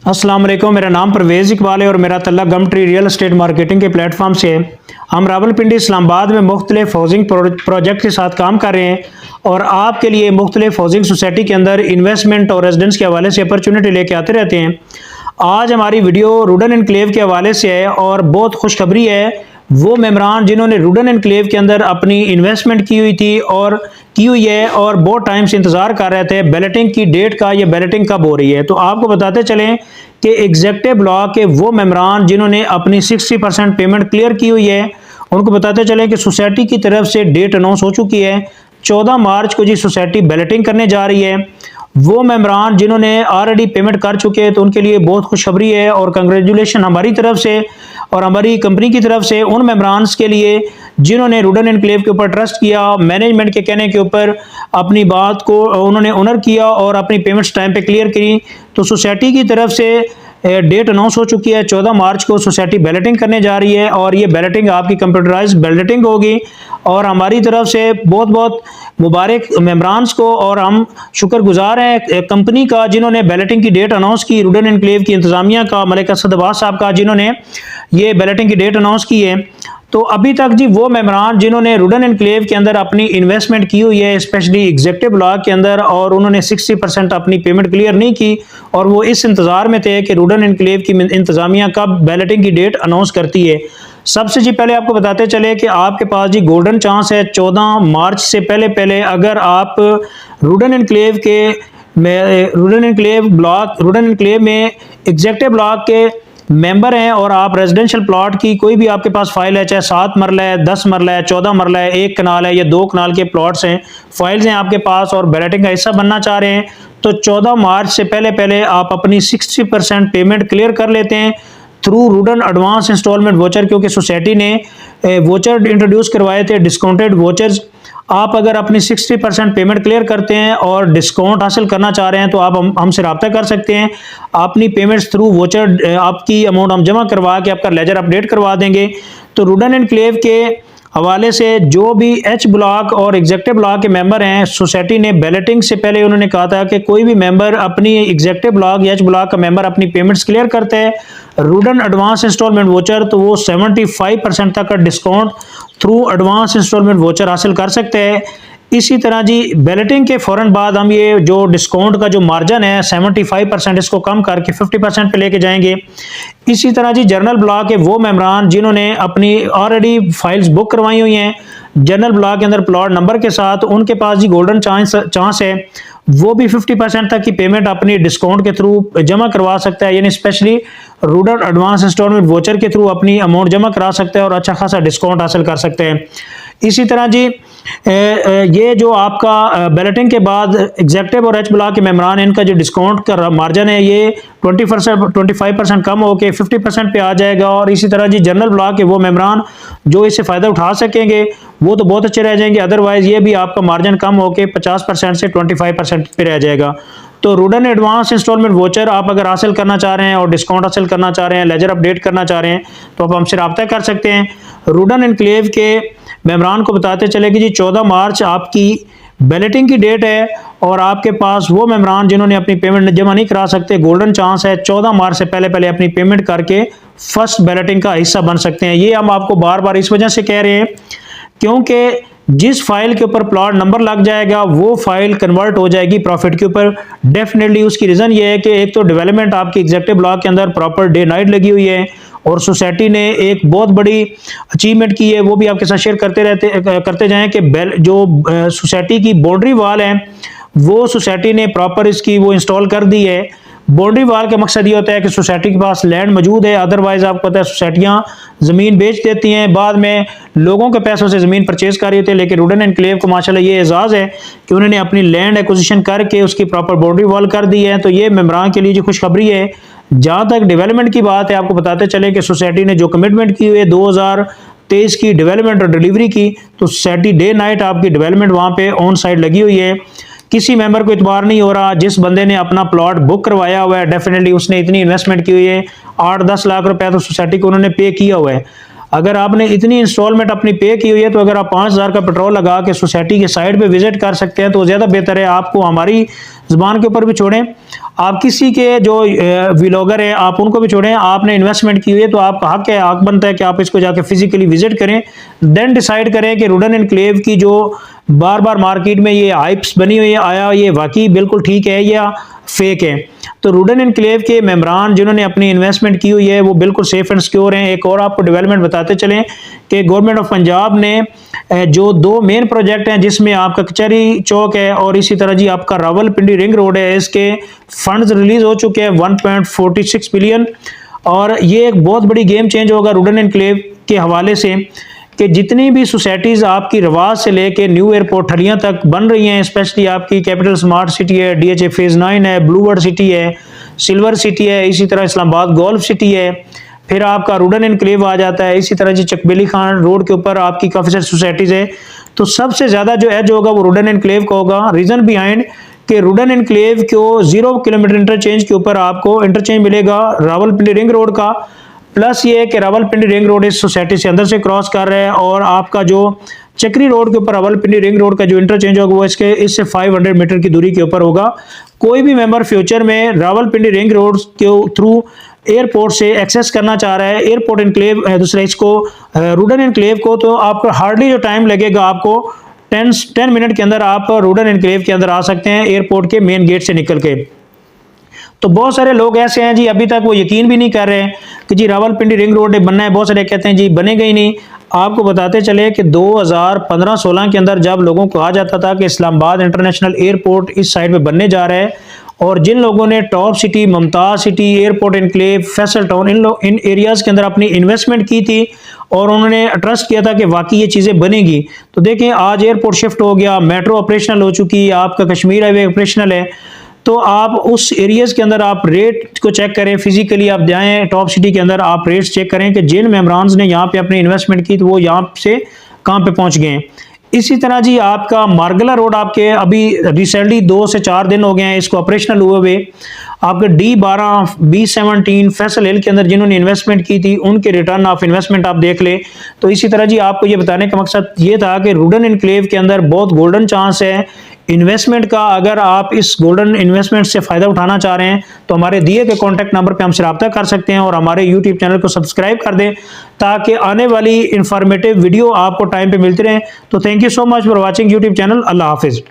अस्सलाम वालेकुम। मेरा नाम परवेज़ इकबाल है और मेरा तल्लुक़ गमट्री रियल एस्टेट मार्केटिंग के प्लेटफॉर्म से है। हम रावलपिंडी इस्लामाबाद में मुख्तलिफ हाउसिंग प्रोजेक्ट के साथ काम कर रहे हैं और आपके लिए मुख्तलिफ हाउसिंग सोसाइटी के अंदर इन्वेस्टमेंट और रेजिडेंस के हवाले से अपॉर्चुनिटी लेके आते रहते हैं। आज हमारी वीडियो रूडन एनक्लेव के हवाले से है और बहुत खुशखबरी है। वो मेम्बरान जिन्होंने रूडन एनक्लेव के अंदर अपनी इन्वेस्टमेंट की हुई थी और की हुई है और बहुत टाइम से इंतज़ार कर रहे थे बैलेटिंग की डेट का, ये बैलेटिंग कब हो रही है। तो आपको बताते चलें कि एग्जेक्टिव ब्लॉक के वो मेम्बरान जिन्होंने अपनी 60% पेमेंट क्लियर की हुई है, उनको बताते चलें कि सोसाइटी की तरफ से डेट अनाउंस हो चुकी है। 14 मार्च को जी सोसाइटी बैलेटिंग करने जा रही है। वो मेम्बरान जिन्होंने ऑलरेडी पेमेंट कर चुके हैं तो उनके लिए बहुत खुशखबरी है और कंग्रेचुलेशन हमारी तरफ से और हमारी कंपनी की तरफ से उन मेम्बरान्स के लिए जिन्होंने रूडन एनक्लेव के ऊपर ट्रस्ट किया, मैनेजमेंट के कहने के ऊपर अपनी बात को उन्होंने ऑनर किया और अपनी पेमेंट्स टाइम पे क्लियर की। तो सोसाइटी की तरफ से डेट अनाउंस हो चुकी है। 14 मार्च को सोसाइटी बैलेटिंग करने जा रही है और ये बैलेटिंग आपकी कंप्यूटराइज बैलेटिंग होगी और हमारी तरफ से बहुत बहुत मुबारक मेम्बरान्स को और हम शुक्रगुजार हैं कंपनी का जिन्होंने बैलेटिंग की डेट अनाउंस की, रूडन एनक्लेव की इंतजामिया का, मलिक असद अब्बास साहब का जिन्होंने ये बैलेटिंग की डेट अनाउंस की है। तो अभी तक जी वो मेम्बरान जिन्होंने रूडन एनक्लेव के अंदर अपनी इन्वेस्टमेंट की हुई है स्पेशली एग्जेक्टिव ब्लॉक के अंदर और उन्होंने 60% अपनी पेमेंट क्लियर नहीं की और वो इस इंतज़ार में थे कि रूडन एनक्लेव की इंतजामिया कब बैलेटिंग की डेट अनाउंस करती है। सबसे जी पहले आपको बताते चले कि आपके पास जी गोल्डन चांस है 14 मार्च से पहले पहले अगर आप रूडन एनक्लेव में एग्जेक्टिव ब्लॉक के मेंबर हैं और आप रेजिडेंशियल प्लॉट की कोई भी आपके पास फाइल है, चाहे 7 मरला है, 10 मरला है, 14 मरला है, 1 कनाल है या 2 कनाल के प्लॉट्स हैं, फाइल्स हैं आपके पास और बैलेटिंग का हिस्सा बनना चाह रहे हैं, तो 14 मार्च से पहले पहले आप अपनी 60% पेमेंट क्लियर कर लेते हैं through Rudn advance instalment voucher, क्योंकि सोसाइटी ने वोचर इंट्रोड्यूस करवाए थे डिस्काउंटेड वोचर्स। आप अगर अपनी 60% पेमेंट क्लियर करते हैं और डिस्काउंट हासिल करना चाह रहे हैं तो आप हमसे रब्ता कर सकते हैं। अपनी पेमेंट्स थ्रू वोचर आपकी अमाउंट हम जमा करवा के आपका लेजर अपडेट करवा देंगे। तो रूडन एनक्लेव के हवाले से जो भी एच ब्लॉक और एग्जेक्टिव ब्लॉक के मेंबर हैं, सोसाइटी ने बैलेटिंग से पहले उन्होंने कहा था कि कोई भी मेंबर अपनी एग्जेक्टिव ब्लॉक या एच ब्लॉक का मेंबर अपनी पेमेंट्स क्लियर करते हैं रूडन एडवांस इंस्टॉलमेंट वोचर तो वो 75% तक का discount through advance instalment voucher हासिल कर सकते हैं। इसी तरह जी बैलेटिंग के फ़ौरन बाद हम ये जो डिस्काउंट का जो मार्जिन है 75% इसको कम करके 50% पे लेके जाएंगे। इसी तरह जी जर्नल ब्लॉक के वो मेम्बरान जिन्होंने अपनी ऑलरेडी फाइल्स बुक करवाई हुई हैं जर्नल ब्लॉक के अंदर प्लॉट नंबर के साथ, उनके पास जी गोल्डन चांस है, वो भी 50% तक की पेमेंट अपनी डिस्काउंट के थ्रू जमा करवा सकता है, यानी specially Rudn advance instalment voucher के थ्रू अपनी अमाउंट जमा करा सकते हैं और अच्छा खासा डिस्काउंट हासिल कर सकते हैं। इसी तरह जी ये जो आपका बैलेटिंग के बाद एग्जेक्टिव और एच ब्लॉक के मेम्बरान इनका जो डिस्काउंट का मार्जिन है ये 25% कम होकर 50% पे आ जाएगा और इसी तरह जी जनरल ब्लॉक के वो मेम्बरान जो इससे फ़ायदा उठा सकेंगे वो तो बहुत अच्छे रह जाएंगे, अदरवाइज़ ये भी आपका मार्जिन कम होकर 50% से 25% पे रह जाएगा। तो रूडन एडवांस इंस्टॉलमेंट वोचर आप अगर हासिल करना चाह रहे हैं और डिस्काउंट हासिल करना चाह रहे हैं, लेजर अपडेट करना चाह रहे हैं तो आप हमसे रब्ता कर सकते हैं। रूडन एनक्लेव के मेम्बरान को बताते चले कि जी 14 मार्च आपकी बैलेटिंग की डेट है और आपके पास वो मेम्बरान जिन्होंने अपनी पेमेंट जमा नहीं करा सकते, गोल्डन चांस है 14 मार्च से पहले पहले अपनी पेमेंट करके फर्स्ट बैलेटिंग का हिस्सा बन सकते हैं। ये हम आपको बार बार इस वजह से कह रहे हैं क्योंकि जिस फाइल के ऊपर प्लॉट नंबर लग जाएगा वो फाइल कन्वर्ट हो जाएगी प्रॉफिट के ऊपर डेफिनेटली। उसकी रीज़न ये है कि एक तो डेवलपमेंट आपकी एग्जेक्टिव ब्लॉक के अंदर प्रॉपर डे नाइट लगी हुई है और सोसाइटी ने एक बहुत बड़ी अचीवमेंट की है, वो भी आपके साथ शेयर करते जाएं कि जो सोसाइटी की बाउंड्री वाल है वो सोसाइटी ने प्रॉपर इसकी वो इंस्टॉल कर दी है। बाउंड्री वाल का मकसद ये होता है कि सोसाइटी के पास लैंड मौजूद है, अदरवाइज आपको पता है सोसाइटियाँ ज़मीन बेच देती हैं, बाद में लोगों के पैसों से ज़मीन परचेज कर रही होती है, लेकिन रूडन एनक्लेव को माशाल्लाह ये एजाज़ है कि उन्होंने अपनी लैंड एक्विजिशन करके उसकी प्रॉपर बाउंड्री वॉल कर दी है। तो ये मेम्बरान के लिए जो खुशखबरी है। जहाँ तक डेवलपमेंट की बात है आपको बताते चले कि सोसाइटी ने जो कमिटमेंट की हुई है 2023 की डेवलपमेंट और डिलीवरी की, तो सोसाइटी डे नाइट आपकी डेवलपमेंट वहाँ पे ऑन साइड लगी हुई है। किसी मेंबर को इतबार नहीं हो रहा, जिस बंदे ने अपना प्लॉट बुक करवाया हुआ है डेफिनेटली उसने इतनी इन्वेस्टमेंट की हुई है, 8-10 लाख रुपया तो सोसाइटी को उन्होंने पे किया हुआ है। अगर आपने इतनी इंस्टॉलमेंट अपनी पे की हुई है तो अगर आप 5000 का पेट्रोल लगा के सोसाइटी के साइड पे विजिट कर सकते हैं तो ज़्यादा बेहतर है। आपको हमारी ज़बान के ऊपर भी छोड़ें। आप किसी के जो व्लॉगर है आप उनको भी छोड़ें। आपने इन्वेस्टमेंट की हुई है तो आपका हक है, हक बनता है कि आप इसको जाके फिजिकली विजिट करें, देन डिसाइड करें कि रुडन एनक्लेव की जो बार बार मार्केट में ये हाइप्स बनी हुई है, आया ये वाकई बिल्कुल ठीक है या फेक है। तो रुडन एनक्लेव के मेंबरान जिन्होंने अपनी इन्वेस्टमेंट की हुई है वो बिल्कुल सेफ एंड सिक्योर हैं। एक और आपको डेवलपमेंट बताते चलें कि गवर्नमेंट ऑफ पंजाब ने जो 2 मेन प्रोजेक्ट हैं जिसमें आपका कचहरी चौक है और इसी तरह जी आपका रावलपिंडी रिंग रोड है, इसके फंड्स रिलीज हो चुके हैं 1.46 बिलियन। और ये एक बहुत बड़ी गेम चेंज होगा रुडन एनक्लेव के हवाले से कि जितनी भी सोसाइटीज़ आपकी रवाज से लेके न्यू एयरपोर्ट ठलियाँ तक बन रही हैं, स्पेशली आपकी कैपिटल स्मार्ट सिटी है, DHA फेज़ 9 है, ब्लूवर्ड सिटी है, सिल्वर सिटी है, इसी तरह इस्लामाबाद गोल्फ सिटी है, फिर आपका रुडन एनक्लेव आ जाता है, इसी तरह जी चकबेली खान रोड के ऊपर आपकी काफ़ी सारी सोसाइटीज़ है। तो सबसे ज़्यादा जो एज होगा वो रुडन एनक्लेव का होगा। रीज़न बिहाइंड कि रुडन एनक्लेव को 0 किलोमीटर इंटरचेंज के ऊपर आपको इंटरचेंज मिलेगा रावलपिंडी रिंग रोड का, प्लस ये है कि रावलपिंडी रिंग रोड इस सोसाइटी से अंदर से क्रॉस कर रहा है और आपका जो चक्री रोड के ऊपर रावलपिंडी रिंग रोड का जो इंटरचेंज होगा वो इससे 500 मीटर की दूरी के ऊपर होगा। कोई भी मेंबर फ्यूचर में रावलपिंडी रिंग रोड के थ्रू एयरपोर्ट से एक्सेस करना चाह रहा है एयरपोर्ट एनक्लेव दूसरा इसको रुडन एनक्लेव को, तो आपको हार्डली जो टाइम लगेगा आपको 10 मिनट के अंदर आप रुडन एनक्लेव के अंदर आ सकते हैं एयरपोर्ट के मेन गेट से निकल के। तो बहुत सारे लोग ऐसे हैं जी अभी तक वो यकीन भी नहीं कर रहे हैं कि जी रावलपिंडी रिंग रोड बनना है, बहुत सारे कहते हैं जी बनेगा ही नहीं। आपको बताते चले कि 2015-16 के अंदर जब लोगों को कहा जाता था कि इस्लामाबाद इंटरनेशनल एयरपोर्ट इस साइड पे बनने जा रहा है और जिन लोगों ने top city, Mumtaz city, airport enclave, Faisal town in areas के अंदर अपनी इन्वेस्टमेंट की थी और उन्होंने ट्रस्ट किया था कि वाकई ये चीज़ें बनेगी, तो देखें आज एयरपोर्ट शिफ्ट हो गया, मेट्रो ऑपरेशनल हो चुकी है, आपका कश्मीर हाईवे ऑपरेशनल है। तो आप उस एरियाज़ के अंदर आप रेट को चेक करें, फिजिकली आप जाएं टॉप सिटी के अंदर, आप रेट्स चेक करें कि जिन मेंबरान्स ने यहाँ पे अपनी इन्वेस्टमेंट की तो वो यहाँ से कहाँ पे पहुँच गए हैं। इसी तरह जी आपका मार्गला रोड आपके अभी रिसेंटली 2 से 4 दिन हो गए हैं इसको ऑपरेशनल हुए। आपके D12, B17 फैसल हिल के अंदर जिन्होंने इन्वेस्टमेंट की थी उनके रिटर्न ऑफ इन्वेस्टमेंट आप देख ले। तो इसी तरह जी आपको ये बताने का मकसद ये था कि रुडन एनक्लेव के अंदर बहुत गोल्डन चांस है इन्वेस्टमेंट का। अगर आप इस गोल्डन इन्वेस्टमेंट से फ़ायदा उठाना चाह रहे हैं तो हमारे दिए गए कॉन्टैक्ट नंबर पे हमसे रब्ता कर सकते हैं और हमारे यूट्यूब चैनल को सब्सक्राइब कर दें ताकि आने वाली इंफॉर्मेटिव वीडियो आपको टाइम पे मिलती रहे। तो thank you so much for watching YouTube channel. अल्लाह हाफिज़।